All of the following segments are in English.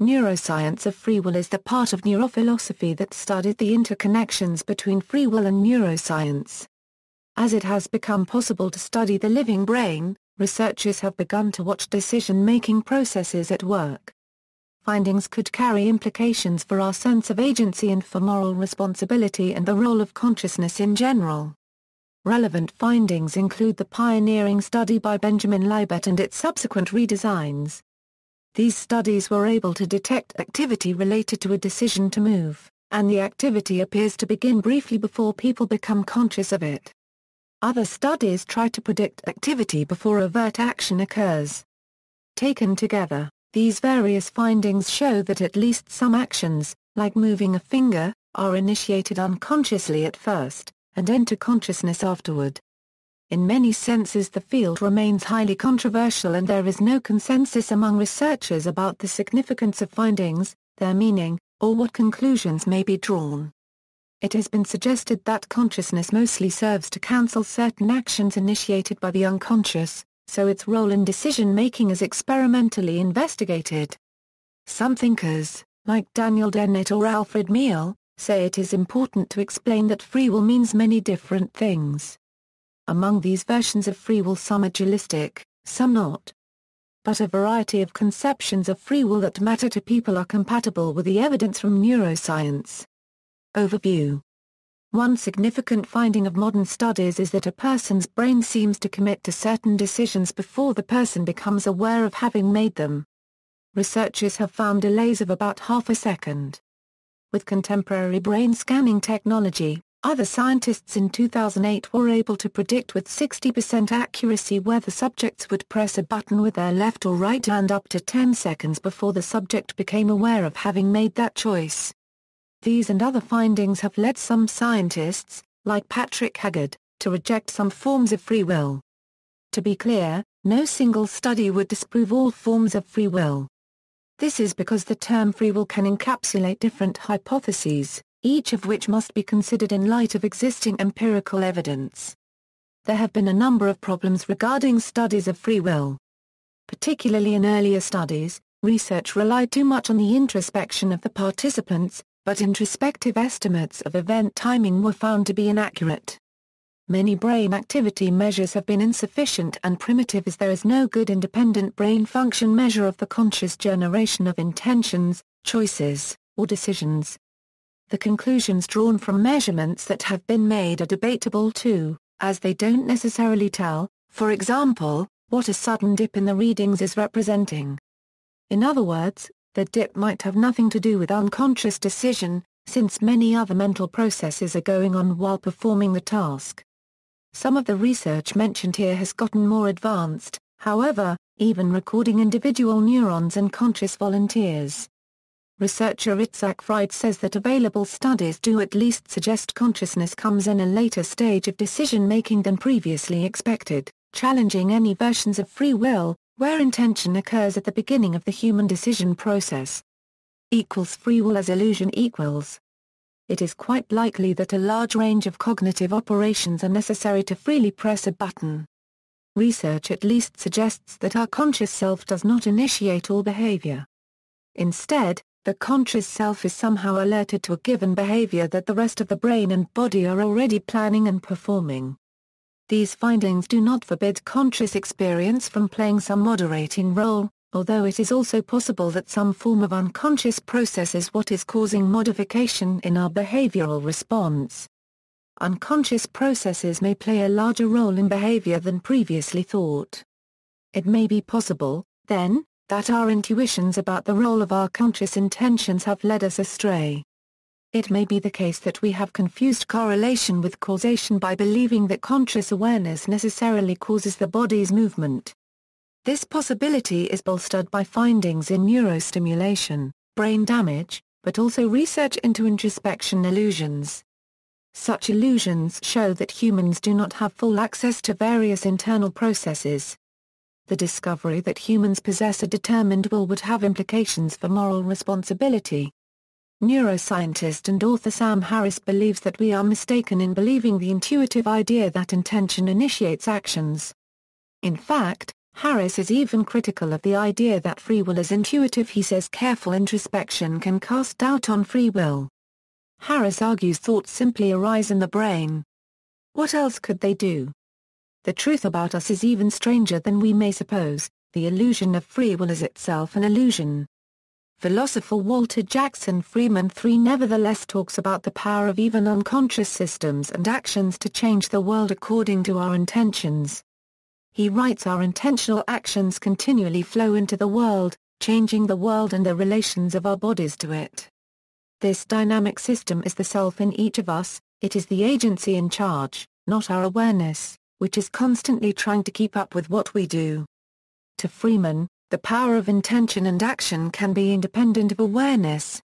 Neuroscience of free will is the part of neurophilosophy that studied the interconnections between free will and neuroscience. As it has become possible to study the living brain, researchers have begun to watch decision-making processes at work. Findings could carry implications for our sense of agency and for moral responsibility and the role of consciousness in general. Relevant findings include the pioneering study by Benjamin Libet and its subsequent redesigns. These studies were able to detect activity related to a decision to move, and the activity appears to begin briefly before people become conscious of it. Other studies try to predict activity before overt action occurs. Taken together, these various findings show that at least some actions, like moving a finger, are initiated unconsciously at first, and enter consciousness afterward. In many senses the field remains highly controversial and there is no consensus among researchers about the significance of findings, their meaning, or what conclusions may be drawn. It has been suggested that consciousness mostly serves to cancel certain actions initiated by the unconscious, so its role in decision-making is experimentally investigated. Some thinkers, like Daniel Dennett or Alfred Meehl, say it is important to explain that free will means many different things. Among these versions of free will, some are dualistic, some not. But a variety of conceptions of free will that matter to people are compatible with the evidence from neuroscience. Overview. One significant finding of modern studies is that a person's brain seems to commit to certain decisions before the person becomes aware of having made them. Researchers have found delays of about half a second. With contemporary brain scanning technology, other scientists in 2008 were able to predict with 60% accuracy whether subjects would press a button with their left or right hand up to 10 seconds before the subject became aware of having made that choice. These and other findings have led some scientists, like Patrick Haggard, to reject some forms of free will. To be clear, no single study would disprove all forms of free will. This is because the term free will can encapsulate different hypotheses, each of which must be considered in light of existing empirical evidence. There have been a number of problems regarding studies of free will. Particularly in earlier studies, research relied too much on the introspection of the participants, but introspective estimates of event timing were found to be inaccurate. Many brain activity measures have been insufficient and primitive as there is no good independent brain function measure of the conscious generation of intentions, choices, or decisions. The conclusions drawn from measurements that have been made are debatable too, as they don't necessarily tell, for example, what a sudden dip in the readings is representing. In other words, the dip might have nothing to do with unconscious decision, since many other mental processes are going on while performing the task. Some of the research mentioned here has gotten more advanced, however, even recording individual neurons in conscious volunteers. Researcher Itzhak Fried says that available studies do at least suggest consciousness comes in a later stage of decision-making than previously expected, challenging any versions of free will, where intention occurs at the beginning of the human decision process. Free will as illusion equals. It is quite likely that a large range of cognitive operations are necessary to freely press a button. Research at least suggests that our conscious self does not initiate all behavior. Instead, the conscious self is somehow alerted to a given behavior that the rest of the brain and body are already planning and performing. These findings do not forbid conscious experience from playing some moderating role, although it is also possible that some form of unconscious process is what is causing modification in our behavioral response. Unconscious processes may play a larger role in behavior than previously thought. It may be possible, then, that our intuitions about the role of our conscious intentions have led us astray. It may be the case that we have confused correlation with causation by believing that conscious awareness necessarily causes the body's movement. This possibility is bolstered by findings in neurostimulation, brain damage, but also research into introspection illusions. Such illusions show that humans do not have full access to various internal processes. The discovery that humans possess a determined will would have implications for moral responsibility. Neuroscientist and author Sam Harris believes that we are mistaken in believing the intuitive idea that intention initiates actions. In fact, Harris is even critical of the idea that free will is intuitive. He says careful introspection can cast doubt on free will. Harris argues thoughts simply arise in the brain. What else could they do? The truth about us is even stranger than we may suppose. The illusion of free will is itself an illusion. Philosopher Walter Jackson Freeman III nevertheless talks about the power of even unconscious systems and actions to change the world according to our intentions. He writes, our intentional actions continually flow into the world, changing the world and the relations of our bodies to it. This dynamic system is the self in each of us. It is the agency in charge, not our awareness, which is constantly trying to keep up with what we do. To Freeman, the power of intention and action can be independent of awareness.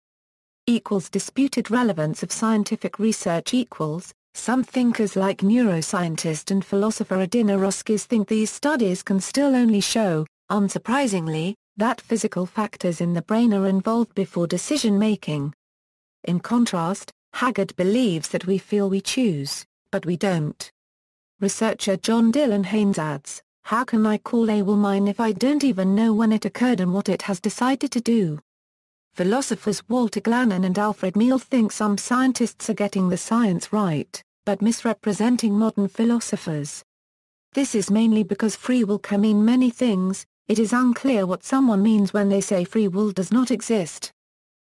Disputed relevance of scientific research equals. Some thinkers like neuroscientist and philosopher Neuroscience think these studies can still only show, unsurprisingly, that physical factors in the brain are involved before decision-making. In contrast, Haggard believes that we feel we choose, but we don't. Researcher John Dylan Haynes adds, how can I call a will mine if I don't even know when it occurred and what it has decided to do? Philosophers Walter Glannon and Alfred Meal think some scientists are getting the science right, but misrepresenting modern philosophers. This is mainly because free will can mean many things. It is unclear what someone means when they say free will does not exist.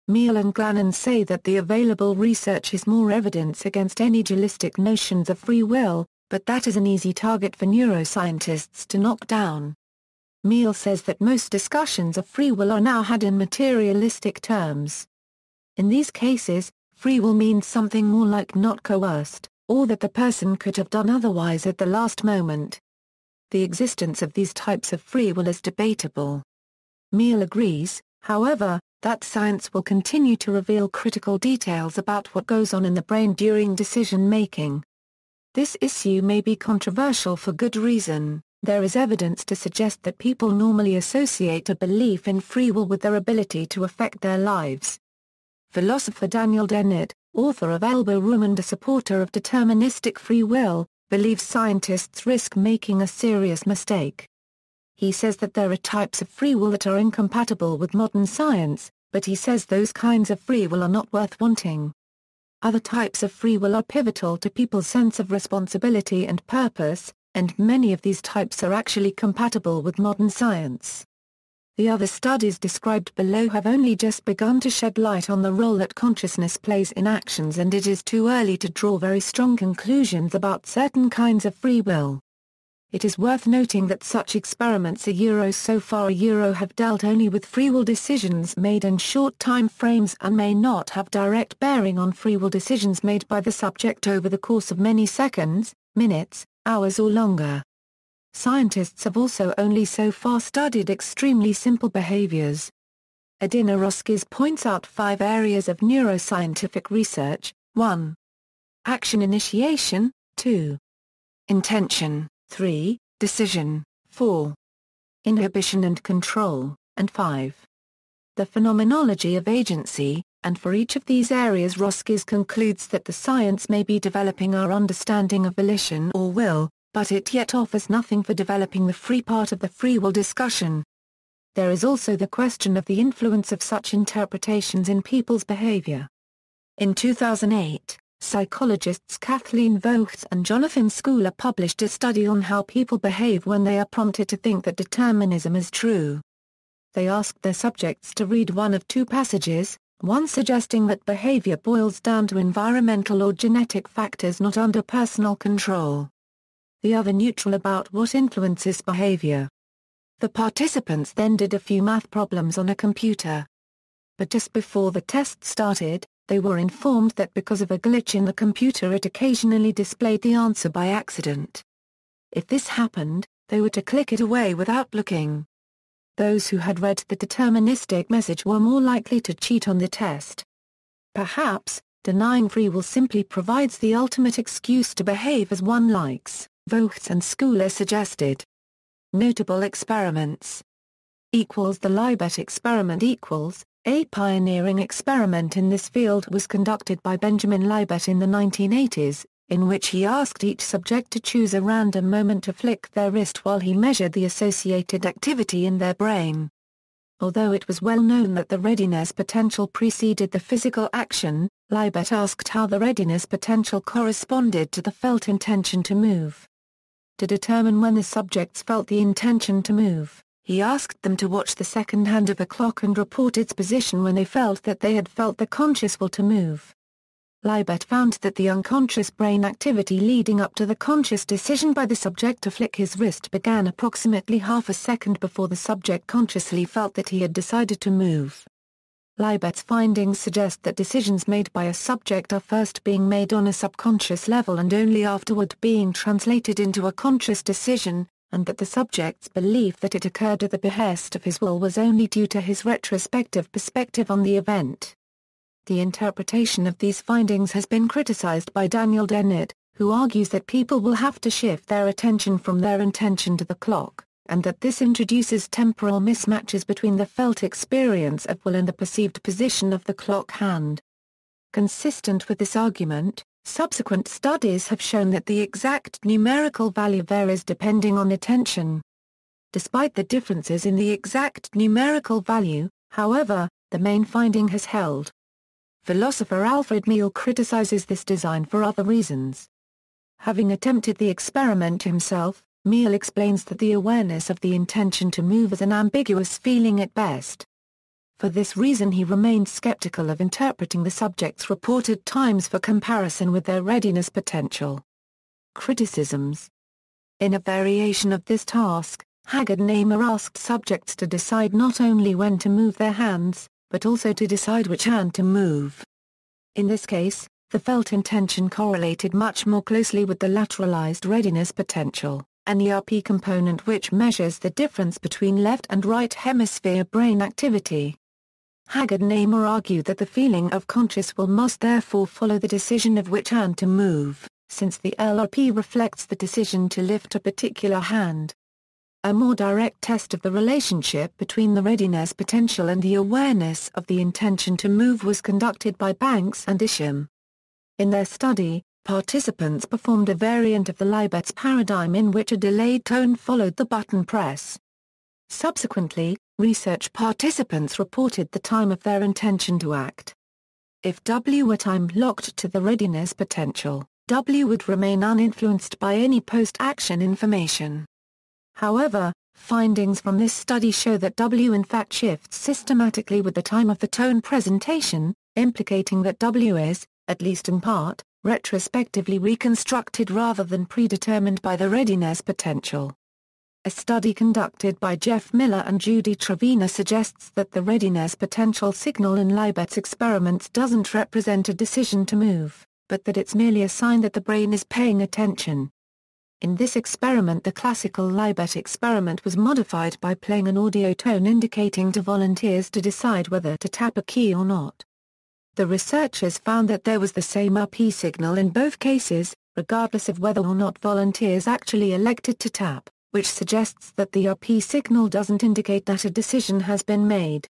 Meal and Glannon say that the available research is more evidence against any dualistic notions of free will, but that is an easy target for neuroscientists to knock down. Meal says that most discussions of free will are now had in materialistic terms. In these cases, free will means something more like not coerced, or that the person could have done otherwise at the last moment. The existence of these types of free will is debatable. Meal agrees, however, that science will continue to reveal critical details about what goes on in the brain during decision-making. This issue may be controversial for good reason. There is evidence to suggest that people normally associate a belief in free will with their ability to affect their lives. Philosopher Daniel Dennett, author of Elbow Room and a supporter of deterministic free will, believes scientists risk making a serious mistake. He says that there are types of free will that are incompatible with modern science, but he says those kinds of free will are not worth wanting. Other types of free will are pivotal to people's sense of responsibility and purpose, and many of these types are actually compatible with modern science. The other studies described below have only just begun to shed light on the role that consciousness plays in actions, and it is too early to draw very strong conclusions about certain kinds of free will. It is worth noting that such experiments so far have dealt only with free will decisions made in short time frames and may not have direct bearing on free will decisions made by the subject over the course of many seconds, minutes, hours or longer. Scientists have also only so far studied extremely simple behaviors. Neuroscience points out 5 areas of neuroscientific research: 1. Action initiation, 2. Intention, 3. Decision, 4. Inhibition and control, and 5. The phenomenology of agency, and for each of these areas Roskies concludes that the science may be developing our understanding of volition or will, but it yet offers nothing for developing the free part of the free will discussion. There is also the question of the influence of such interpretations in people's behavior. In 2008, psychologists Kathleen Vogt and Jonathan Schooler published a study on how people behave when they are prompted to think that determinism is true. They asked their subjects to read one of 2 passages, one suggesting that behavior boils down to environmental or genetic factors not under personal control. The other neutral about what influences behavior. The participants then did a few math problems on a computer. But just before the test started, they were informed that because of a glitch in the computer it occasionally displayed the answer by accident. If this happened, they were to click it away without looking. Those who had read the deterministic message were more likely to cheat on the test. Perhaps, denying free will simply provides the ultimate excuse to behave as one likes, Vogt and Schooler suggested. Notable experiments. The Libet experiment A pioneering experiment in this field was conducted by Benjamin Libet in the 1980s, in which he asked each subject to choose a random moment to flick their wrist while he measured the associated activity in their brain. Although it was well known that the readiness potential preceded the physical action, Libet asked how the readiness potential corresponded to the felt intention to move. To determine when the subjects felt the intention to move, he asked them to watch the second hand of a clock and report its position when they felt that they had felt the conscious will to move. Libet found that the unconscious brain activity leading up to the conscious decision by the subject to flick his wrist began approximately half a second before the subject consciously felt that he had decided to move. Libet's findings suggest that decisions made by a subject are first being made on a subconscious level and only afterward being translated into a conscious decision, and that the subject's belief that it occurred at the behest of his will was only due to his retrospective perspective on the event. The interpretation of these findings has been criticized by Daniel Dennett, who argues that people will have to shift their attention from their intention to the clock, and that this introduces temporal mismatches between the felt experience of will and the perceived position of the clock hand. Consistent with this argument, subsequent studies have shown that the exact numerical value varies depending on attention. Despite the differences in the exact numerical value, however, the main finding has held. Philosopher Alfred Meal criticizes this design for other reasons. Having attempted the experiment himself, Meal explains that the awareness of the intention to move is an ambiguous feeling at best. For this reason he remained skeptical of interpreting the subject's reported times for comparison with their readiness potential. Criticisms. In a variation of this task, Haggard and Amer asked subjects to decide not only when to move their hands, but also to decide which hand to move. In this case, the felt intention correlated much more closely with the lateralized readiness potential, an ERP component which measures the difference between left and right hemisphere brain activity. Haggard and Amer argued that the feeling of conscious will must therefore follow the decision of which hand to move, since the LRP reflects the decision to lift a particular hand. A more direct test of the relationship between the readiness potential and the awareness of the intention to move was conducted by Banks and Isham. In their study, participants performed a variant of the Libet's paradigm in which a delayed tone followed the button press. Subsequently, research participants reported the time of their intention to act. If W were time-locked to the readiness potential, W would remain uninfluenced by any post-action information. However, findings from this study show that W in fact shifts systematically with the time of the tone presentation, implicating that W is, at least in part, retrospectively reconstructed rather than predetermined by the readiness potential. A study conducted by Jeff Miller and Judy Trevina suggests that the readiness potential signal in Libet's experiments doesn't represent a decision to move, but that it's merely a sign that the brain is paying attention. In this experiment the classical Libet experiment was modified by playing an audio tone indicating to volunteers to decide whether to tap a key or not. The researchers found that there was the same RP signal in both cases, regardless of whether or not volunteers actually elected to tap, which suggests that the RP signal doesn't indicate that a decision has been made.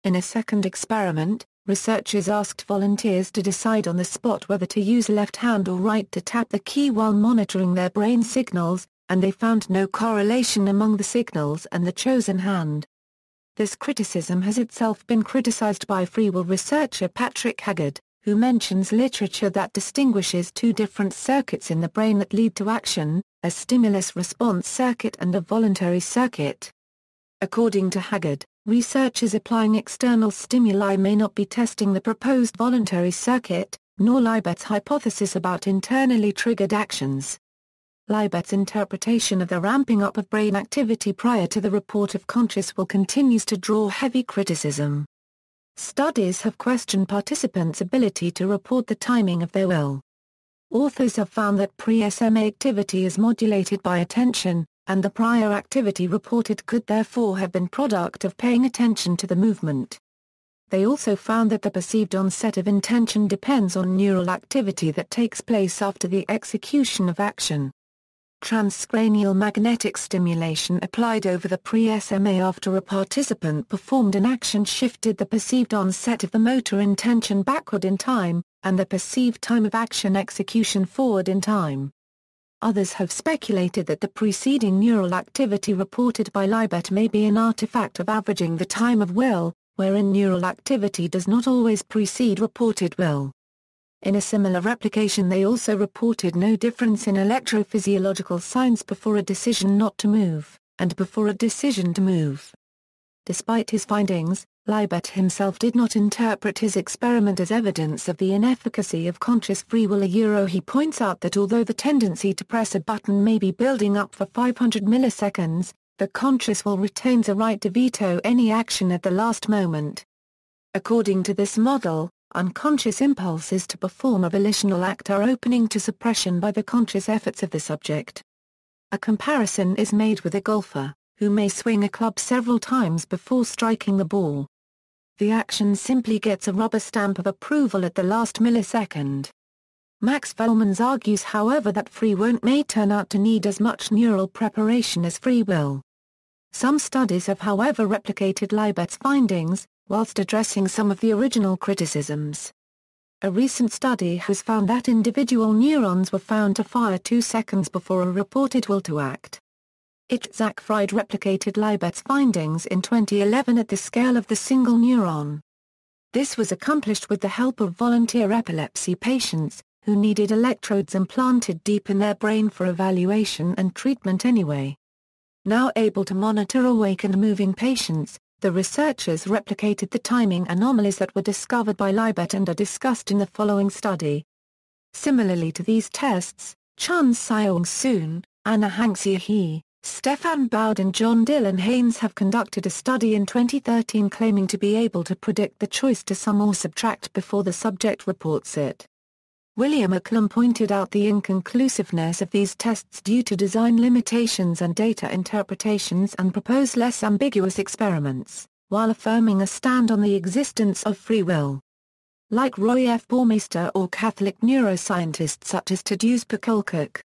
In a second experiment, researchers asked volunteers to decide on the spot whether to use left hand or right to tap the key while monitoring their brain signals, and they found no correlation among the signals and the chosen hand. This criticism has itself been criticized by free will researcher Patrick Haggard, who mentions literature that distinguishes two different circuits in the brain that lead to action, a stimulus-response circuit and a voluntary circuit. According to Haggard, researchers applying external stimuli may not be testing the proposed voluntary circuit, nor Libet's hypothesis about internally triggered actions. Libet's interpretation of the ramping up of brain activity prior to the report of conscious will continues to draw heavy criticism. Studies have questioned participants' ability to report the timing of their will. Authors have found that pre-SMA activity is modulated by attention, and the prior activity reported could therefore have been product of paying attention to the movement. They also found that the perceived onset of intention depends on neural activity that takes place after the execution of action. Transcranial magnetic stimulation applied over the pre-SMA after a participant performed an action shifted the perceived onset of the motor intention backward in time, and the perceived time of action execution forward in time. Others have speculated that the preceding neural activity reported by Libet may be an artifact of averaging the time of will, wherein neural activity does not always precede reported will. In a similar replication they also reported no difference in electrophysiological signs before a decision not to move, and before a decision to move. Despite his findings, Libet himself did not interpret his experiment as evidence of the inefficacy of conscious free will. He points out that although the tendency to press a button may be building up for 500 milliseconds, the conscious will retains a right to veto any action at the last moment. According to this model, unconscious impulses to perform a volitional act are opening to suppression by the conscious efforts of the subject. A comparison is made with a golfer, who may swing a club several times before striking the ball. The action simply gets a rubber stamp of approval at the last millisecond. Max Velmans argues however that free will may turn out to need as much neural preparation as free will. Some studies have however replicated Libet's findings, whilst addressing some of the original criticisms. A recent study has found that individual neurons were found to fire 2 seconds before a reported will to act. Itzhak Fried replicated Libet's findings in 2011 at the scale of the single neuron. This was accomplished with the help of volunteer epilepsy patients, who needed electrodes implanted deep in their brain for evaluation and treatment anyway. Now able to monitor awake and moving patients, the researchers replicated the timing anomalies that were discovered by Libet and are discussed in the following study. Similarly to these tests, Chun Seong-soon, Anna Hangxia-hee, Stefan Baud and John Dylan Haynes have conducted a study in 2013 claiming to be able to predict the choice to sum or subtract before the subject reports it. William McClum pointed out the inconclusiveness of these tests due to design limitations and data interpretations and proposed less ambiguous experiments, while affirming a stand on the existence of free will. Like Roy F. Baumeister or Catholic neuroscientists such as Tadeusz Pakulczuk,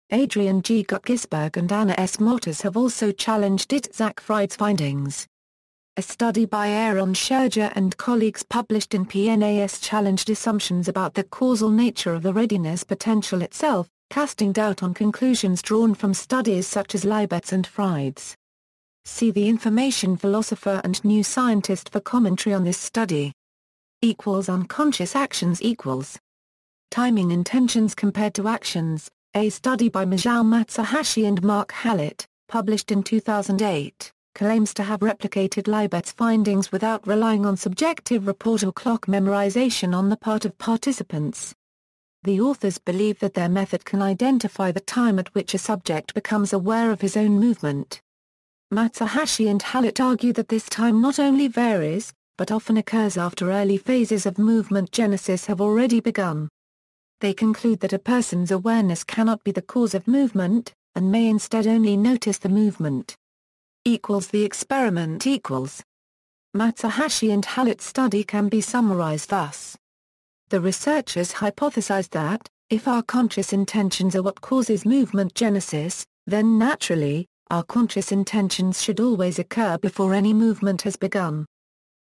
Adrian G. Gutgisberg and Anna S. Motters have also challenged Itzhak Fried's findings. A study by Aaron Scherger and colleagues published in PNAS challenged assumptions about the causal nature of the readiness potential itself, casting doubt on conclusions drawn from studies such as Libet's and Fried's. See the Information Philosopher and New Scientist for commentary on this study. Unconscious actions equals timing intentions compared to actions, a study by Mijao Matsuhashi and Mark Hallett, published in 2008. Claims to have replicated Libet's findings without relying on subjective report or clock memorization on the part of participants. The authors believe that their method can identify the time at which a subject becomes aware of his own movement. Matsuhashi and Hallett argue that this time not only varies, but often occurs after early phases of movement genesis have already begun. They conclude that a person's awareness cannot be the cause of movement, and may instead only notice the movement. The experiment equals. Matsuhashi and Hallett's study can be summarized thus. The researchers hypothesized that, if our conscious intentions are what causes movement genesis, then naturally, our conscious intentions should always occur before any movement has begun.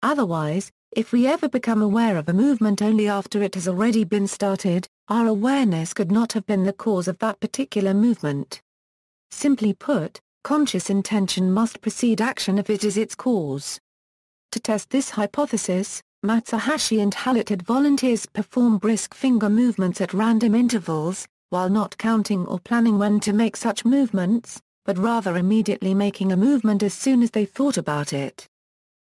Otherwise, if we ever become aware of a movement only after it has already been started, our awareness could not have been the cause of that particular movement. Simply put, conscious intention must precede action if it is its cause. To test this hypothesis, Matsuhashi and Hallett had volunteers perform brisk finger movements at random intervals, while not counting or planning when to make such movements, but rather immediately making a movement as soon as they thought about it.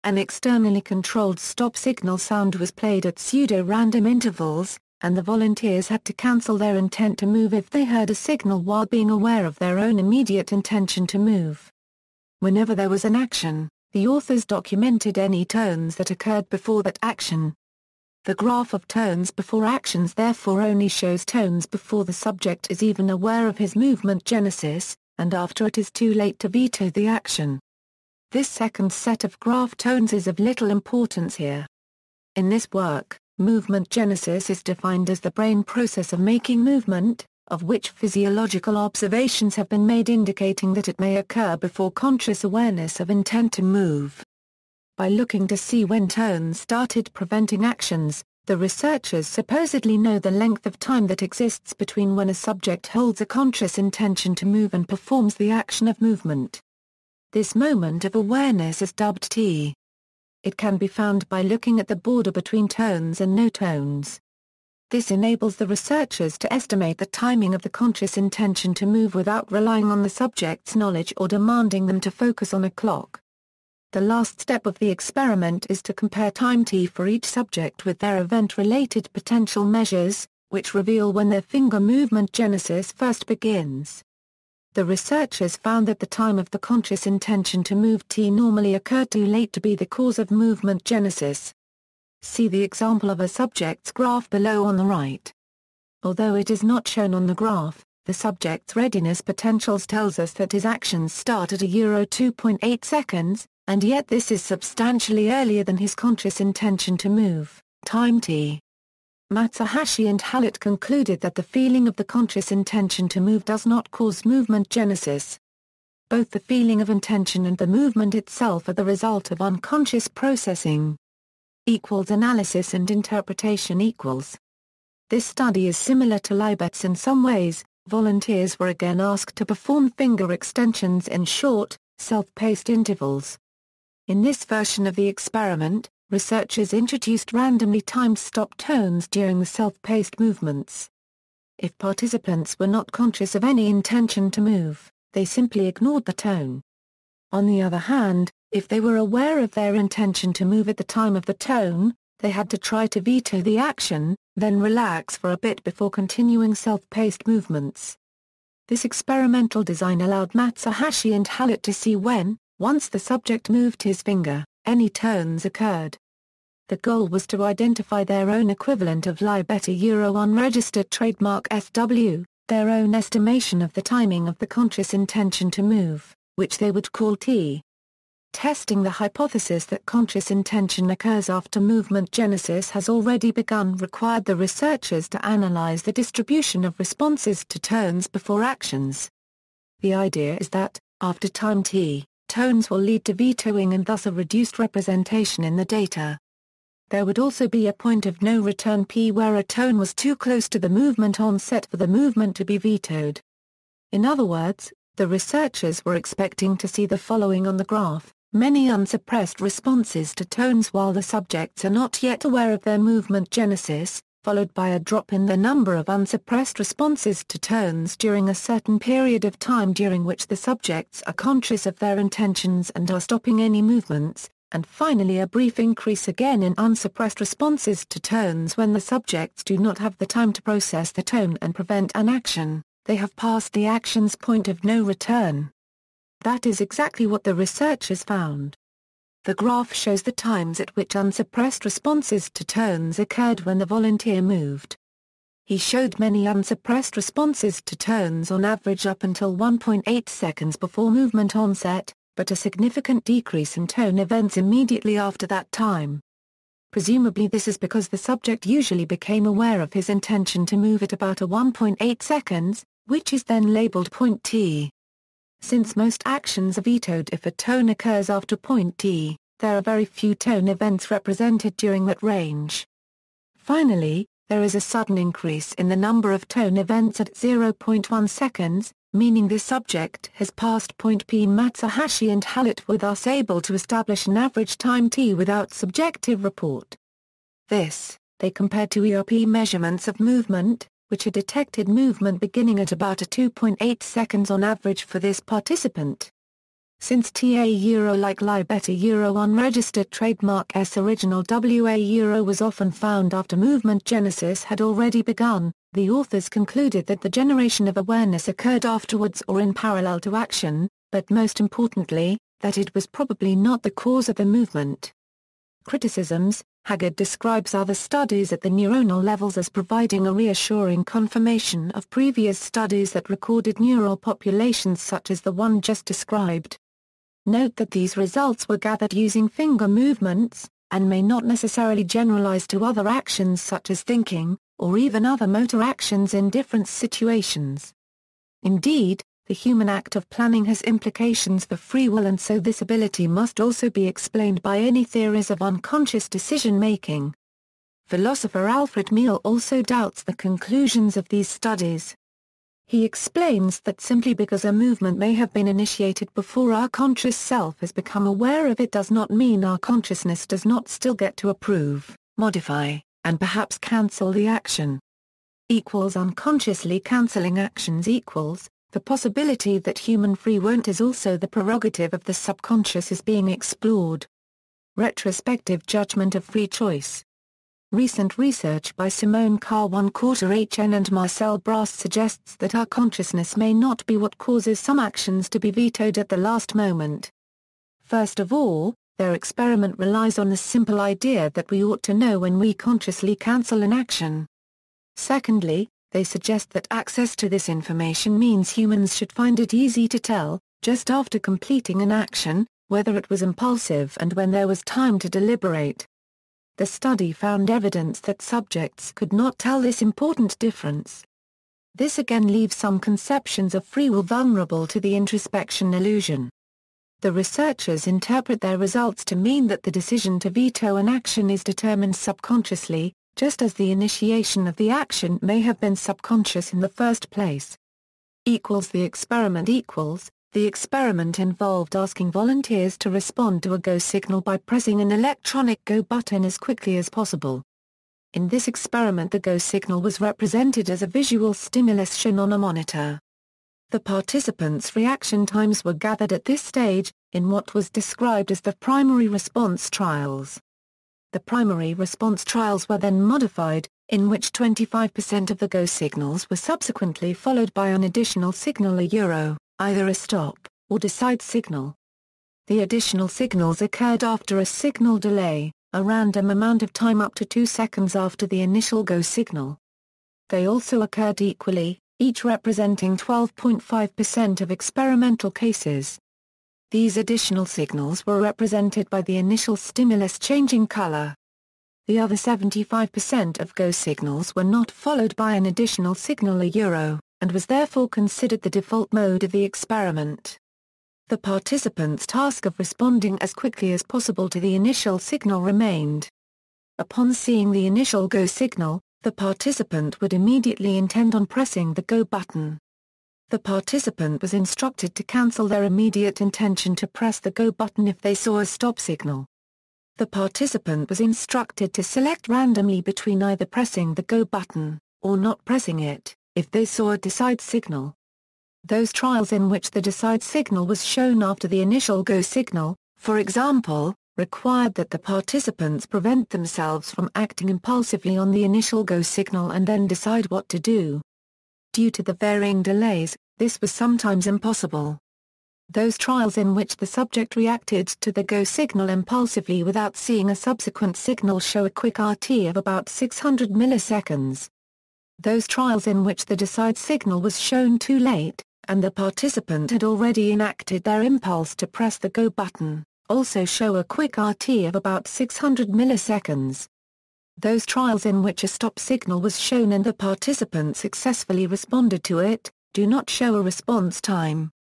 An externally controlled stop signal sound was played at pseudo-random intervals, and the volunteers had to cancel their intent to move if they heard a signal while being aware of their own immediate intention to move. Whenever there was an action, the authors documented any tones that occurred before that action. The graph of tones before actions therefore only shows tones before the subject is even aware of his movement genesis, and after it is too late to veto the action. This second set of graph tones is of little importance here. In this work, movement genesis is defined as the brain process of making movement, of which physiological observations have been made indicating that it may occur before conscious awareness of intent to move. By looking to see when tones started preventing actions, the researchers supposedly know the length of time that exists between when a subject holds a conscious intention to move and performs the action of movement. This moment of awareness is dubbed T. It can be found by looking at the border between tones and no tones. This enables the researchers to estimate the timing of the conscious intention to move without relying on the subject's knowledge or demanding them to focus on a clock. The last step of the experiment is to compare time T for each subject with their event-related potential measures, which reveal when their finger movement genesis first begins. The researchers found that the time of the conscious intention to move T normally occurred too late to be the cause of movement genesis. See the example of a subject's graph below on the right. Although it is not shown on the graph, the subject's readiness potentials tells us that his actions start at €2.8 seconds, and yet this is substantially earlier than his conscious intention to move, time T. Matsuhashi and Hallett concluded that the feeling of the conscious intention to move does not cause movement genesis. Both the feeling of intention and the movement itself are the result of unconscious processing. Analysis and interpretation equals. This study is similar to Libet's in some ways. Volunteers were again asked to perform finger extensions in short, self-paced intervals. In this version of the experiment, researchers introduced randomly timed stop tones during the self-paced movements. If participants were not conscious of any intention to move, they simply ignored the tone. On the other hand, if they were aware of their intention to move at the time of the tone, they had to try to veto the action, then relax for a bit before continuing self-paced movements. This experimental design allowed Matsuhashi and Hallett to see when, once the subject moved his finger, any tones occurred. The goal was to identify their own equivalent of Libet unregistered trademark SW, their own estimation of the timing of the conscious intention to move, which they would call T. Testing the hypothesis that conscious intention occurs after movement genesis has already begun required the researchers to analyze the distribution of responses to tones before actions. The idea is that, after time T, tones will lead to vetoing and thus a reduced representation in the data. There would also be a point of no return P where a tone was too close to the movement onset for the movement to be vetoed. In other words, the researchers were expecting to see the following on the graph: many unsuppressed responses to tones while the subjects are not yet aware of their movement genesis, followed by a drop in the number of unsuppressed responses to tones during a certain period of time during which the subjects are conscious of their intentions and are stopping any movements, and finally a brief increase again in unsuppressed responses to tones when the subjects do not have the time to process the tone and prevent an action. They have passed the action's point of no return. That is exactly what the researchers found. The graph shows the times at which unsuppressed responses to tones occurred when the volunteer moved. He showed many unsuppressed responses to tones on average up until 1.8 seconds before movement onset, but a significant decrease in tone events immediately after that time. Presumably this is because the subject usually became aware of his intention to move at about a 1.8 seconds, which is then labeled point T. Since most actions are vetoed if a tone occurs after point T, there are very few tone events represented during that range. Finally, there is a sudden increase in the number of tone events at 0.1 seconds, meaning the subject has passed point P. Matsuhashi and Hallett were thus able to establish an average time T without subjective report. This, they compared to ERP measurements of movement, which had detected movement beginning at about a 2.8 seconds on average for this participant. Since TA like Libet unregistered trademark S original WA was often found after movement genesis had already begun, the authors concluded that the generation of awareness occurred afterwards or in parallel to action, but most importantly, that it was probably not the cause of the movement. Criticisms: Haggard describes other studies at the neuronal levels as providing a reassuring confirmation of previous studies that recorded neural populations such as the one just described. Note that these results were gathered using finger movements, and may not necessarily generalize to other actions such as thinking, or even other motor actions in different situations. Indeed, the human act of planning has implications for free will, and so this ability must also be explained by any theories of unconscious decision-making. Philosopher Alfred Meal also doubts the conclusions of these studies. He explains that simply because a movement may have been initiated before our conscious self has become aware of it does not mean our consciousness does not still get to approve, modify, and perhaps cancel the action. Unconsciously cancelling actions the possibility that human free will is also the prerogative of the subconscious is being explored. Retrospective judgment of free choice. Recent research by Simone Carr-1/4 HN and Marcel Brast suggests that our consciousness may not be what causes some actions to be vetoed at the last moment. First of all, their experiment relies on the simple idea that we ought to know when we consciously cancel an action. Secondly, they suggest that access to this information means humans should find it easy to tell, just after completing an action, whether it was impulsive and when there was time to deliberate. The study found evidence that subjects could not tell this important difference. This again leaves some conceptions of free will vulnerable to the introspection illusion. The researchers interpret their results to mean that the decision to veto an action is determined subconsciously, just as the initiation of the action may have been subconscious in the first place. The experiment involved asking volunteers to respond to a go signal by pressing an electronic go button as quickly as possible. In this experiment, the go signal was represented as a visual stimulus shown on a monitor. The participants' reaction times were gathered at this stage, in what was described as the primary response trials. The primary response trials were then modified, in which 25% of the go signals were subsequently followed by an additional signal, either a stop, or decide signal. The additional signals occurred after a signal delay, a random amount of time up to 2 seconds after the initial go signal. They also occurred equally, each representing 12.5% of experimental cases. These additional signals were represented by the initial stimulus changing color. The other 75% of go signals were not followed by an additional signal, and was therefore considered the default mode of the experiment. The participants' task of responding as quickly as possible to the initial signal remained. Upon seeing the initial go signal, the participant would immediately intend on pressing the go button. The participant was instructed to cancel their immediate intention to press the go button if they saw a stop signal. The participant was instructed to select randomly between either pressing the go button, or not pressing it, if they saw a decide signal. Those trials in which the decide signal was shown after the initial go signal, for example, required that the participants prevent themselves from acting impulsively on the initial go signal and then decide what to do. Due to the varying delays, this was sometimes impossible. Those trials in which the subject reacted to the go signal impulsively without seeing a subsequent signal show a quick RT of about 600 milliseconds. Those trials in which the decide signal was shown too late, and the participant had already enacted their impulse to press the go button, also show a quick RT of about 600 milliseconds. Those trials in which a stop signal was shown and the participant successfully responded to it, do not show a response time.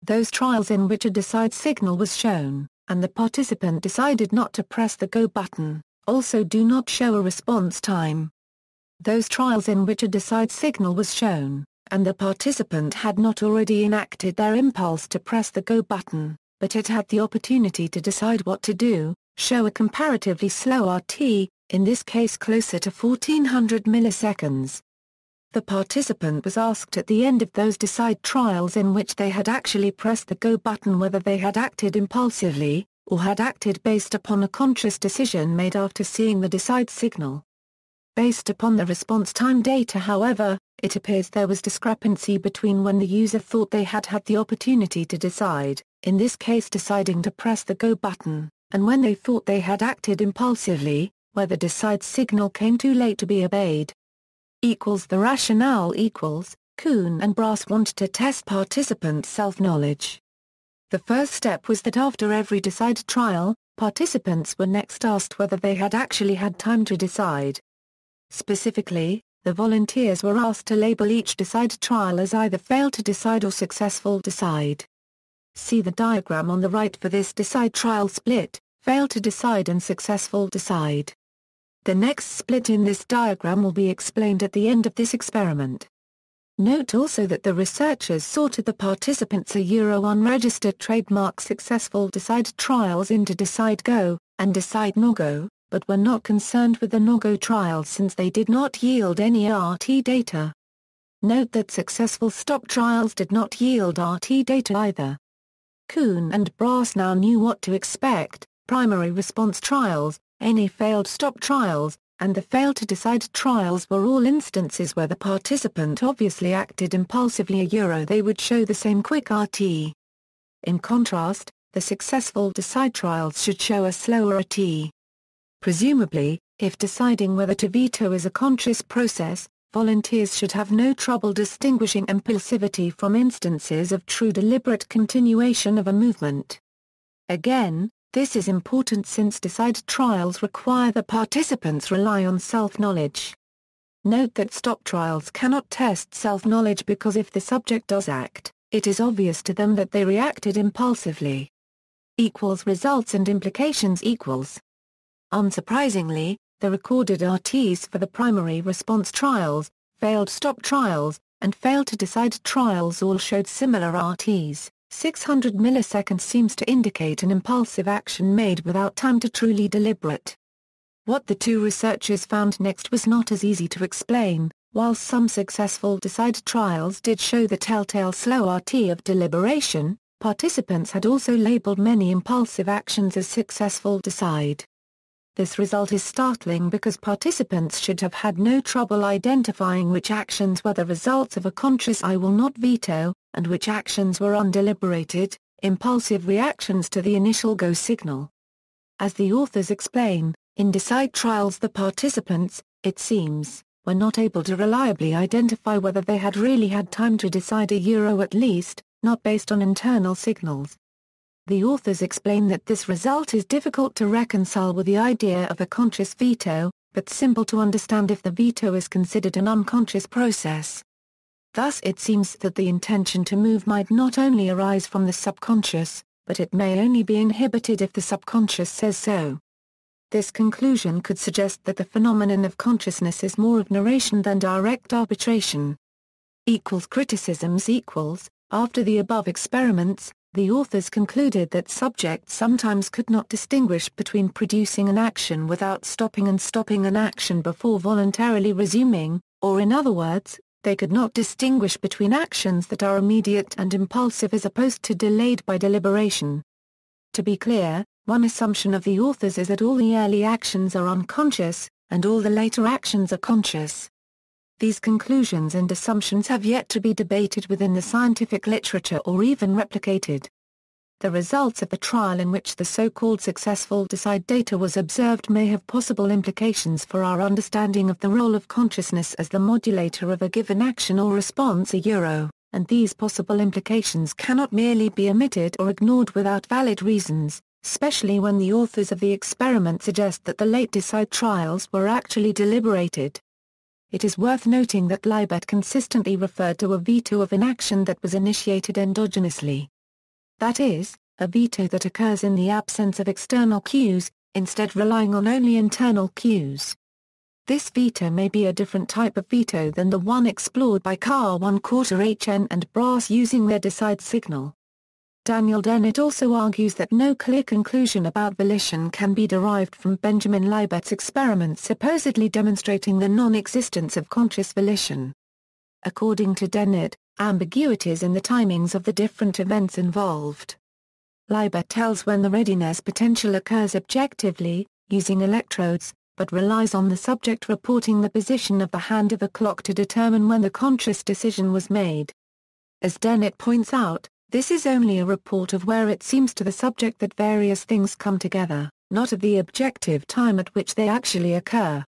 Those trials in which a decide signal was shown, and the participant decided not to press the go button, also do not show a response time. Those trials in which a decide signal was shown, and the participant had not already enacted their impulse to press the go button, but had had the opportunity to decide what to do, show a comparatively slow RT, in this case closer to 1400 milliseconds. The participant was asked at the end of those decide trials in which they had actually pressed the go button whether they had acted impulsively, or had acted based upon a conscious decision made after seeing the decide signal. Based upon the response time data, however, it appears there was discrepancy between when the user thought they had had the opportunity to decide, in this case deciding to press the go button, and when they thought they had acted impulsively, where the decide signal came too late to be obeyed. The rationale Kuhn and Brast wanted to test participant self-knowledge. The first step was that after every decide trial, participants were next asked whether they had actually had time to decide. Specifically, the volunteers were asked to label each decide trial as either fail to decide or successful decide. See the diagram on the right for this decide trial split, fail to decide and successful decide. The next split in this diagram will be explained at the end of this experiment. Note also that the researchers sorted the participants' unregistered trademark successful decide trials into decide go and decide no-go, but were not concerned with the no-go trials since they did not yield any RT data. Note that successful stop trials did not yield RT data either. Kuhn and Brass now knew what to expect: primary response trials, any failed stop trials, and the fail to decide trials were all instances where the participant obviously acted impulsively. They would show the same quick RT. In contrast, the successful decide trials should show a slower RT. Presumably, if deciding whether to veto is a conscious process, volunteers should have no trouble distinguishing impulsivity from instances of true deliberate continuation of a movement. Again, this is important since decide trials require the participants rely on self-knowledge. Note that stop trials cannot test self-knowledge because if the subject does act, it is obvious to them that they reacted impulsively. Results and implications equals. Unsurprisingly, the recorded RTs for the primary response trials, failed stop trials, and failed to decide trials all showed similar RTs. 600 milliseconds seems to indicate an impulsive action made without time to truly deliberate. What the two researchers found next was not as easy to explain. While some successful decide trials did show the telltale slow RT of deliberation, participants had also labeled many impulsive actions as successful decide. This result is startling because participants should have had no trouble identifying which actions were the results of a conscious "I will not veto," and which actions were undeliberated, impulsive reactions to the initial go signal. As the authors explain, in decide trials the participants, it seems, were not able to reliably identify whether they had really had time to decide at least, not based on internal signals. The authors explain that this result is difficult to reconcile with the idea of a conscious veto, but simple to understand if the veto is considered an unconscious process. Thus it seems that the intention to move might not only arise from the subconscious, but it may only be inhibited if the subconscious says so. This conclusion could suggest that the phenomenon of consciousness is more of narration than direct arbitration. Criticisms After the above experiments, the authors concluded that subjects sometimes could not distinguish between producing an action without stopping and stopping an action before voluntarily resuming, or in other words, they could not distinguish between actions that are immediate and impulsive as opposed to delayed by deliberation. To be clear, one assumption of the authors is that all the early actions are unconscious, and all the later actions are conscious. These conclusions and assumptions have yet to be debated within the scientific literature or even replicated. The results of the trial in which the so-called successful decide data was observed may have possible implications for our understanding of the role of consciousness as the modulator of a given action or response, and these possible implications cannot merely be omitted or ignored without valid reasons, especially when the authors of the experiment suggest that the late decide trials were actually deliberated. It is worth noting that Libet consistently referred to a veto of an action that was initiated endogenously. That is, a veto that occurs in the absence of external cues, instead relying on only internal cues. This veto may be a different type of veto than the one explored by Carr 1/4 and Brass using their decide signal. Daniel Dennett also argues that no clear conclusion about volition can be derived from Benjamin Libet's experiments supposedly demonstrating the non-existence of conscious volition. According to Dennett, ambiguities in the timings of the different events involved. Libet tells when the readiness potential occurs objectively, using electrodes, but relies on the subject reporting the position of the hand of a clock to determine when the conscious decision was made. As Dennett points out, this is only a report of where it seems to the subject that various things come together, not of the objective time at which they actually occur.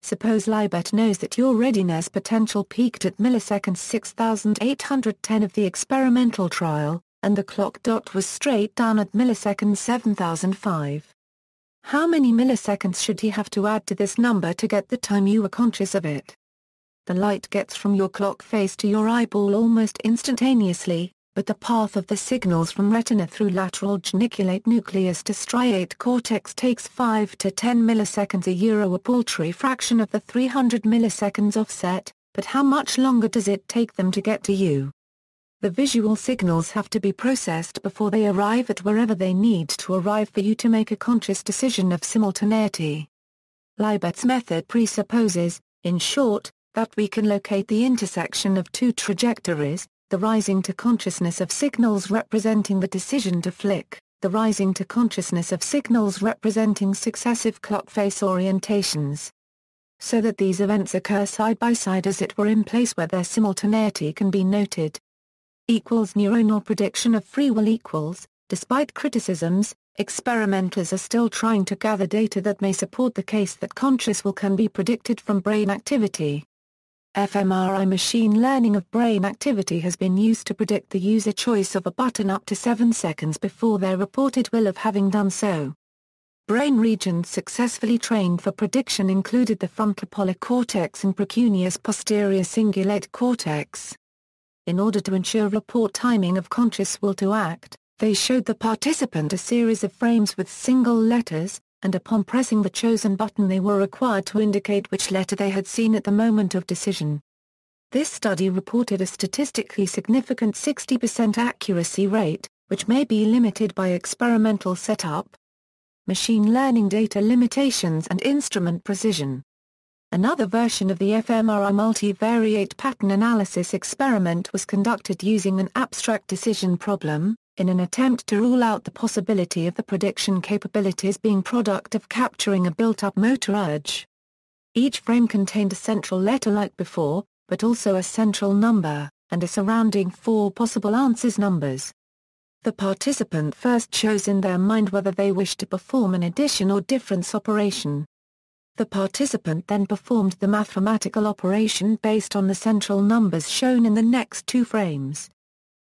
Suppose Libet knows that your readiness potential peaked at milliseconds 6810 of the experimental trial, and the clock dot was straight down at milliseconds 7005. How many milliseconds should he have to add to this number to get the time you were conscious of it? The light gets from your clock face to your eyeball almost instantaneously, but the path of the signals from retina through lateral geniculate nucleus to striate cortex takes 5 to 10 milliseconds, a paltry fraction of the 300 milliseconds offset, but how much longer does it take them to get to you? The visual signals have to be processed before they arrive at wherever they need to arrive for you to make a conscious decision of simultaneity. Libet's method presupposes, in short, that we can locate the intersection of two trajectories, the rising to consciousness of signals representing the decision to flick, the rising to consciousness of signals representing successive clock face orientations. So that these events occur side by side as it were in place where their simultaneity can be noted. Neuronal prediction of free will despite criticisms, experimenters are still trying to gather data that may support the case that conscious will can be predicted from brain activity. fMRI machine learning of brain activity has been used to predict the user choice of a button up to 7 seconds before their reported will of having done so. Brain regions successfully trained for prediction included the frontal polycortex and precuneus posterior cingulate cortex. In order to ensure report timing of conscious will to act, they showed the participant a series of frames with single letters, and upon pressing the chosen button they were required to indicate which letter they had seen at the moment of decision. This study reported a statistically significant 60% accuracy rate, which may be limited by experimental setup, machine learning data limitations and instrument precision. Another version of the fMRI multivariate pattern analysis experiment was conducted using an abstract decision problem, in an attempt to rule out the possibility of the prediction capabilities being product of capturing a built-up motor urge. Each frame contained a central letter like before, but also a central number, and a surrounding 4 possible answers numbers. The participant first chose in their mind whether they wished to perform an addition or difference operation. The participant then performed the mathematical operation based on the central numbers shown in the next 2 frames.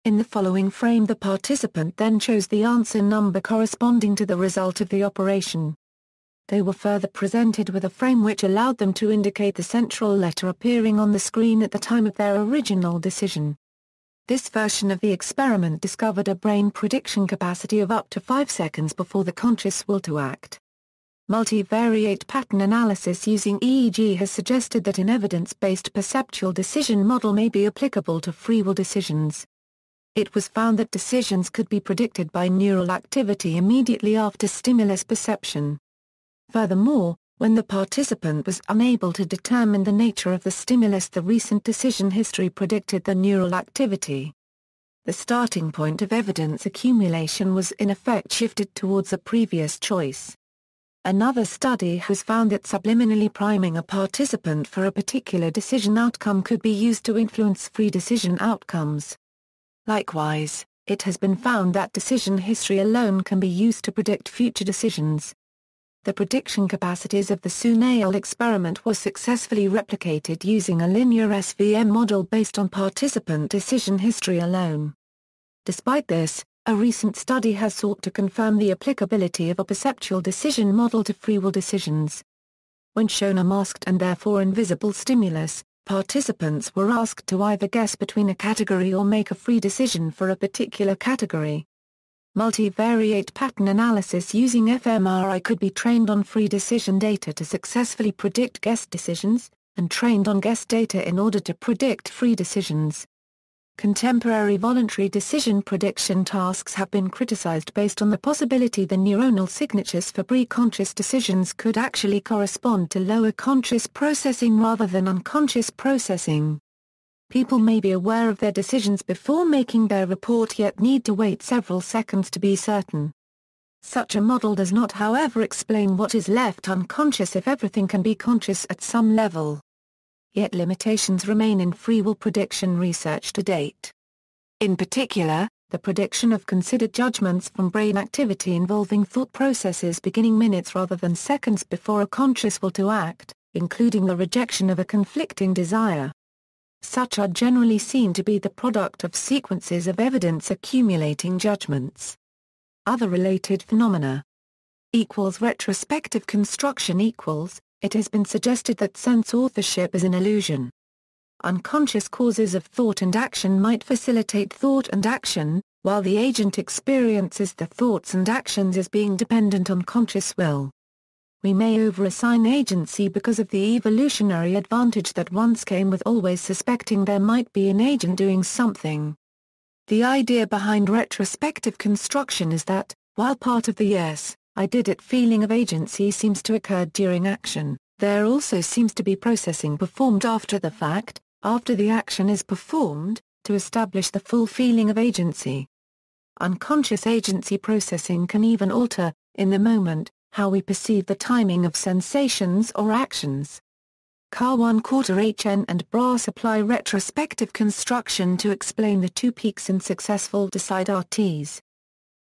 In the following frame the participant then chose the answer number corresponding to the result of the operation. They were further presented with a frame which allowed them to indicate the central letter appearing on the screen at the time of their original decision. This version of the experiment discovered a brain prediction capacity of up to 5 seconds before the conscious will to act. Multivariate pattern analysis using EEG has suggested that an evidence-based perceptual decision model may be applicable to free will decisions. It was found that decisions could be predicted by neural activity immediately after stimulus perception. Furthermore, when the participant was unable to determine the nature of the stimulus, the recent decision history predicted the neural activity. The starting point of evidence accumulation was in effect shifted towards a previous choice. Another study has found that subliminally priming a participant for a particular decision outcome could be used to influence free decision outcomes. Likewise, it has been found that decision history alone can be used to predict future decisions. The prediction capacities of the Sunayal experiment were successfully replicated using a linear SVM model based on participant decision history alone. Despite this, a recent study has sought to confirm the applicability of a perceptual decision model to free will decisions. When shown a masked and therefore invisible stimulus, participants were asked to either guess between a category or make a free decision for a particular category. Multivariate pattern analysis using fMRI could be trained on free decision data to successfully predict guess decisions, and trained on guess data in order to predict free decisions. Contemporary voluntary decision prediction tasks have been criticized based on the possibility the neuronal signatures for pre-conscious decisions could actually correspond to lower conscious processing rather than unconscious processing. People may be aware of their decisions before making their report yet need to wait several seconds to be certain. Such a model does not however explain what is left unconscious if everything can be conscious at some level. Yet limitations remain in free will prediction research to date. In particular, the prediction of considered judgments from brain activity involving thought processes beginning minutes rather than seconds before a conscious will to act, including the rejection of a conflicting desire. Such are generally seen to be the product of sequences of evidence accumulating judgments. Other related phenomena retrospective construction. It has been suggested that sense authorship is an illusion. Unconscious causes of thought and action might facilitate thought and action, while the agent experiences the thoughts and actions as being dependent on conscious will. We may over-assign agency because of the evolutionary advantage that once came with always suspecting there might be an agent doing something. The idea behind retrospective construction is that, while part of the "yes, I did it" feeling of agency seems to occur during action, there also seems to be processing performed after the fact, after the action is performed, to establish the full feeling of agency. Unconscious agency processing can even alter, in the moment, how we perceive the timing of sensations or actions. Carr 1/4 and Brass apply retrospective construction to explain the two peaks in successful decide RTs.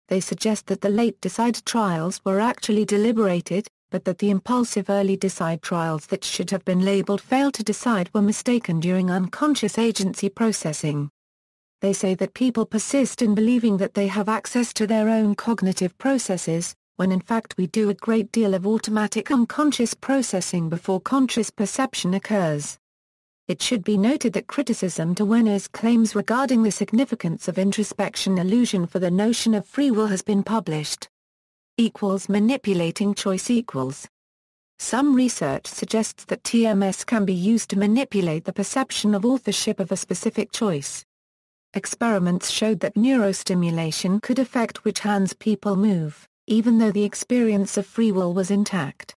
They suggest that the late decide trials were actually deliberated, but that the impulsive early decide trials that should have been labeled fail to decide were mistaken during unconscious agency processing. They say that people persist in believing that they have access to their own cognitive processes, when in fact we do a great deal of automatic unconscious processing before conscious perception occurs. It should be noted that criticism to Wenner's claims regarding the significance of introspection illusion for the notion of free will has been published. Manipulating choice equals. Some research suggests that TMS can be used to manipulate the perception of authorship of a specific choice. Experiments showed that neurostimulation could affect which hands people move, even though the experience of free will was intact.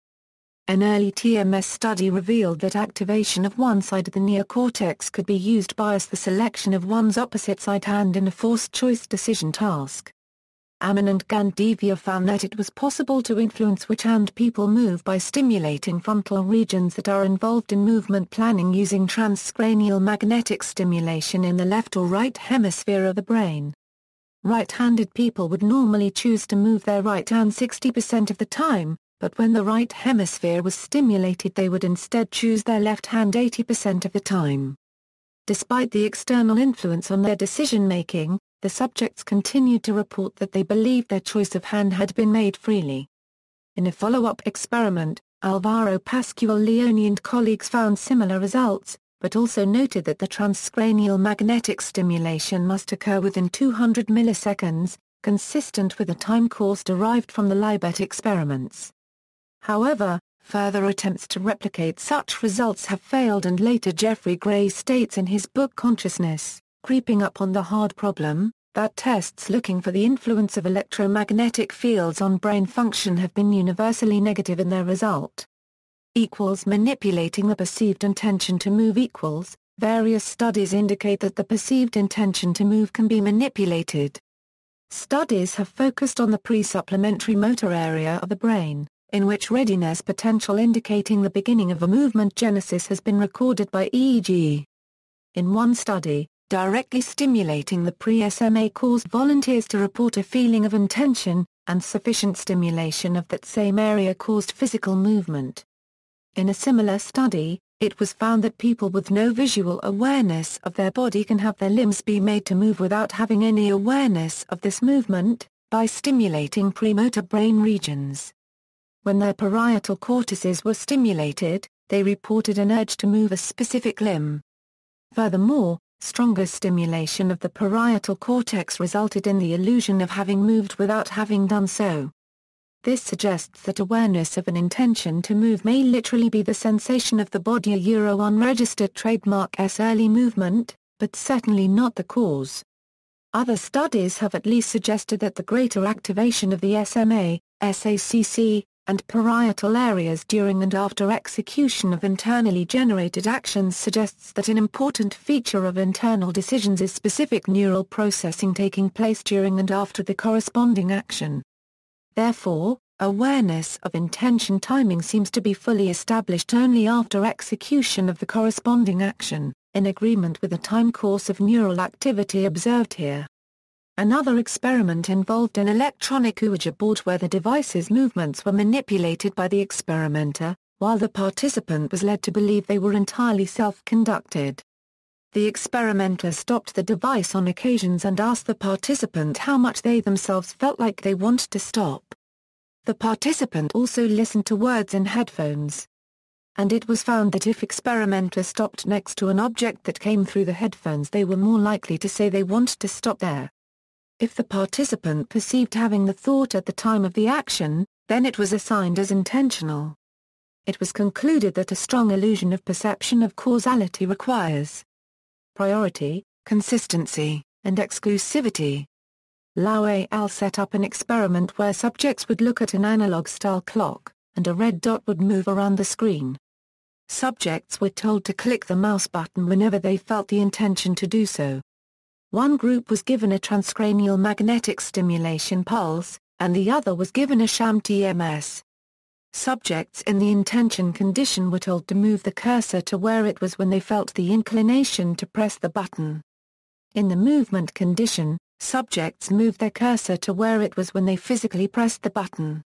An early TMS study revealed that activation of one side of the neocortex could be used to bias the selection of one's opposite side hand in a forced choice decision task. Ammon and Gandevia found that it was possible to influence which hand people move by stimulating frontal regions that are involved in movement planning using transcranial magnetic stimulation in the left or right hemisphere of the brain. Right-handed people would normally choose to move their right hand 60% of the time, but when the right hemisphere was stimulated they would instead choose their left hand 80% of the time. Despite the external influence on their decision-making, the subjects continued to report that they believed their choice of hand had been made freely. In a follow-up experiment, Alvaro Pascual-Leone and colleagues found similar results, but also noted that the transcranial magnetic stimulation must occur within 200 milliseconds, consistent with the time course derived from the Libet experiments. However, further attempts to replicate such results have failed, and later Jeffrey Gray states in his book Consciousness, Creeping Up on the Hard Problem, that tests looking for the influence of electromagnetic fields on brain function have been universally negative in their result. Manipulating the perceived intention to move equals, various studies indicate that the perceived intention to move can be manipulated. Studies have focused on the pre-supplementary motor area of the brain, in which readiness potential indicating the beginning of a movement genesis has been recorded by EEG. In one study, directly stimulating the pre-SMA caused volunteers to report a feeling of intention, and sufficient stimulation of that same area caused physical movement. In a similar study, it was found that people with no visual awareness of their body can have their limbs be made to move without having any awareness of this movement, by stimulating premotor brain regions. When their parietal cortices were stimulated, they reported an urge to move a specific limb. Furthermore, stronger stimulation of the parietal cortex resulted in the illusion of having moved without having done so. This suggests that awareness of an intention to move may literally be the sensation of the body, a unregistered trademark S early movement, but certainly not the cause. Other studies have at least suggested that the greater activation of the SMA, SACC, and parietal areas during and after execution of internally generated actions suggests that an important feature of internal decisions is specific neural processing taking place during and after the corresponding action. Therefore, awareness of intention timing seems to be fully established only after execution of the corresponding action, in agreement with the time course of neural activity observed here. Another experiment involved an electronic Ouija board where the device's movements were manipulated by the experimenter, while the participant was led to believe they were entirely self-conducted. The experimenter stopped the device on occasions and asked the participant how much they themselves felt like they wanted to stop. The participant also listened to words in headphones. and it was found that if experimenters stopped next to an object that came through the headphones, they were more likely to say they wanted to stop there. If the participant perceived having the thought at the time of the action, then it was assigned as intentional. It was concluded that a strong illusion of perception of causality requires priority, consistency, and exclusivity. Lau et al. Set up an experiment where subjects would look at an analog-style clock, and a red dot would move around the screen. Subjects were told to click the mouse button whenever they felt the intention to do so. One group was given a transcranial magnetic stimulation pulse, and the other was given a sham TMS. Subjects in the intention condition were told to move the cursor to where it was when they felt the inclination to press the button. In the movement condition, subjects moved their cursor to where it was when they physically pressed the button.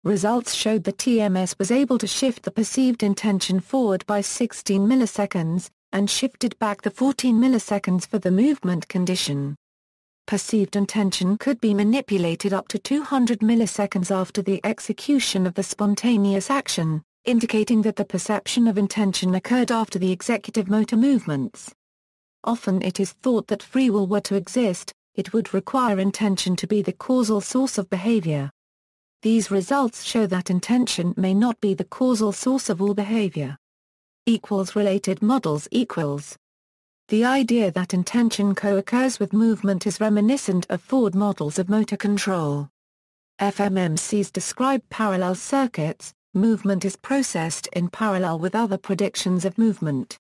Results showed the TMS was able to shift the perceived intention forward by 16 milliseconds, and shifted back the 14 milliseconds for the movement condition. Perceived intention could be manipulated up to 200 milliseconds after the execution of the spontaneous action, indicating that the perception of intention occurred after the executive motor movements. Often it is thought that free will were to exist, it would require intention to be the causal source of behavior. These results show that intention may not be the causal source of all behavior. Related models. The idea that intention co-occurs with movement is reminiscent of Ford models of motor control. FMMCs describe parallel circuits. Movement is processed in parallel with other predictions of movement.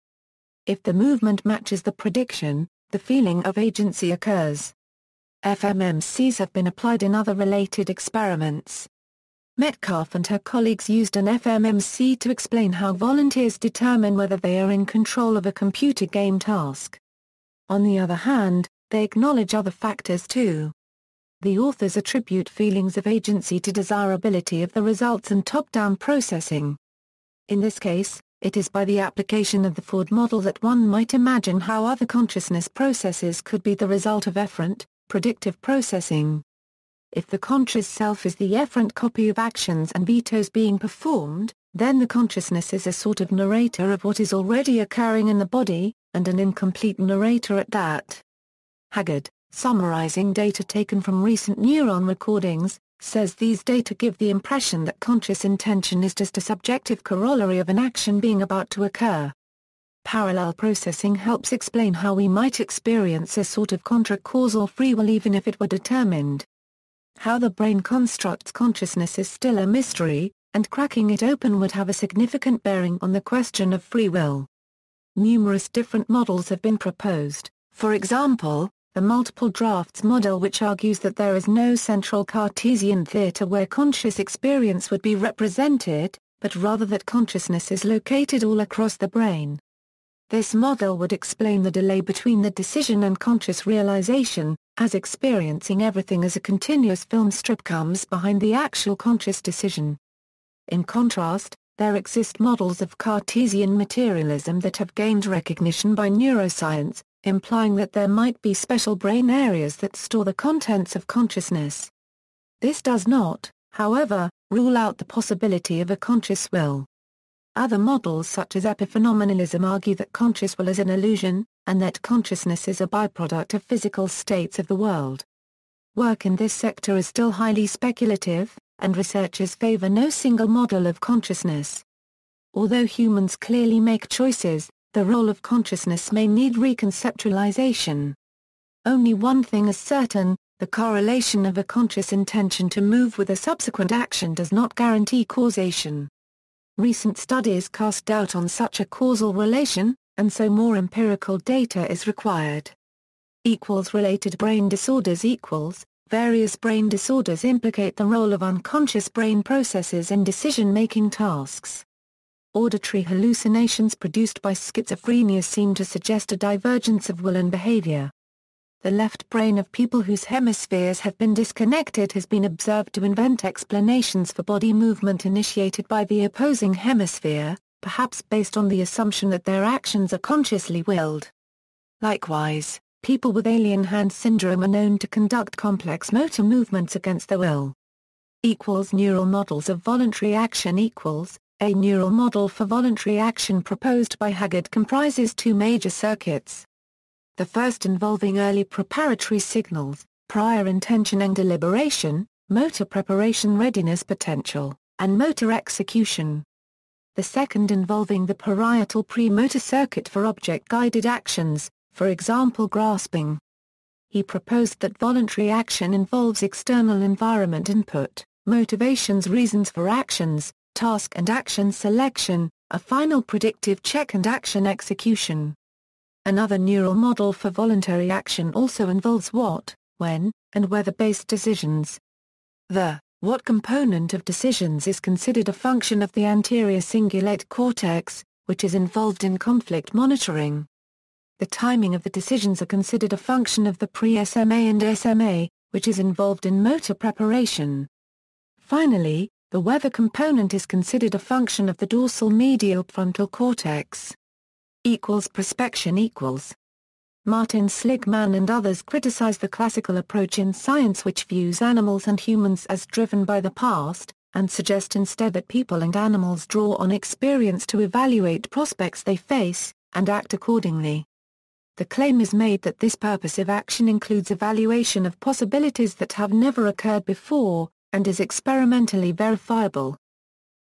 If the movement matches the prediction, the feeling of agency occurs. FMMCs have been applied in other related experiments. Metcalfe and her colleagues used an FMMC to explain how volunteers determine whether they are in control of a computer game task. On the other hand, they acknowledge other factors too. The authors attribute feelings of agency to desirability of the results and top-down processing. In this case, it is by the application of the Ford model that one might imagine how other consciousness processes could be the result of efferent, predictive processing. If the conscious self is the efferent copy of actions and vetoes being performed, then the consciousness is a sort of narrator of what is already occurring in the body, and an incomplete narrator at that. Haggard, summarizing data taken from recent neuron recordings, says these data give the impression that conscious intention is just a subjective corollary of an action being about to occur. Parallel processing helps explain how we might experience a sort of contra-causal free will even if it were determined. How the brain constructs consciousness is still a mystery, and cracking it open would have a significant bearing on the question of free will. Numerous different models have been proposed, for example, the multiple drafts model, which argues that there is no central Cartesian theater where conscious experience would be represented, but rather that consciousness is located all across the brain. This model would explain the delay between the decision and conscious realization, as experiencing everything as a continuous film strip comes behind the actual conscious decision. In contrast, there exist models of Cartesian materialism that have gained recognition by neuroscience, implying that there might be special brain areas that store the contents of consciousness. This does not, however, rule out the possibility of a conscious will. Other models such as epiphenomenalism argue that conscious will is an illusion, and that consciousness is a byproduct of physical states of the world. Work in this sector is still highly speculative, and researchers favor no single model of consciousness. Although humans clearly make choices, the role of consciousness may need reconceptualization. Only one thing is certain: the correlation of a conscious intention to move with a subsequent action does not guarantee causation. Recent studies cast doubt on such a causal relation, and so more empirical data is required. Related brain disorders. Various brain disorders implicate the role of unconscious brain processes in decision-making tasks. Auditory hallucinations produced by schizophrenia seem to suggest a divergence of will and behavior. The left brain of people whose hemispheres have been disconnected has been observed to invent explanations for body movement initiated by the opposing hemisphere, perhaps based on the assumption that their actions are consciously willed. Likewise, people with alien hand syndrome are known to conduct complex motor movements against their will. Neural models of voluntary action. A neural model for voluntary action proposed by Haggard comprises two major circuits. The first involving early preparatory signals, prior intention and deliberation, motor preparation readiness potential, and motor execution. The second involving the parietal premotor circuit for object-guided actions, for example grasping. He proposed that voluntary action involves external environment input, motivations, reasons for actions, task and action selection, a final predictive check and action execution. Another neural model for voluntary action also involves what, when, and whether-based decisions. The what component of decisions is considered a function of the anterior cingulate cortex, which is involved in conflict monitoring. The timing of the decisions are considered a function of the pre-SMA and SMA, which is involved in motor preparation. Finally, the whether component is considered a function of the dorsal medial frontal cortex. Prospection. Martin Seligman and others criticize the classical approach in science which views animals and humans as driven by the past, and suggest instead that people and animals draw on experience to evaluate prospects they face, and act accordingly. The claim is made that this purposive action includes evaluation of possibilities that have never occurred before, and is experimentally verifiable.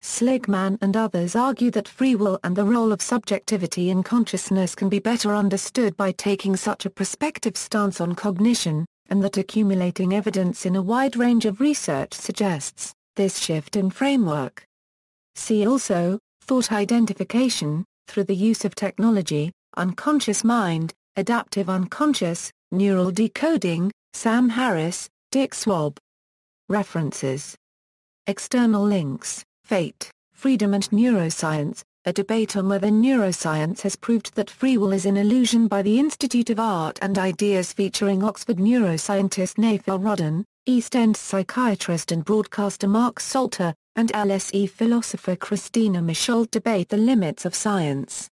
Seligman and others argue that free will and the role of subjectivity in consciousness can be better understood by taking such a prospective stance on cognition, and that accumulating evidence in a wide range of research suggests this shift in framework. See also, thought identification, through the use of technology, unconscious mind, adaptive unconscious, neural decoding, Sam Harris, Dick Swab. References. External links. Fate, Freedom and Neuroscience, a debate on whether neuroscience has proved that free will is an illusion by the Institute of Art and Ideas featuring Oxford neuroscientist Nathan Rodden, East End psychiatrist and broadcaster Mark Salter, and LSE philosopher Christina Michaud debate the limits of science.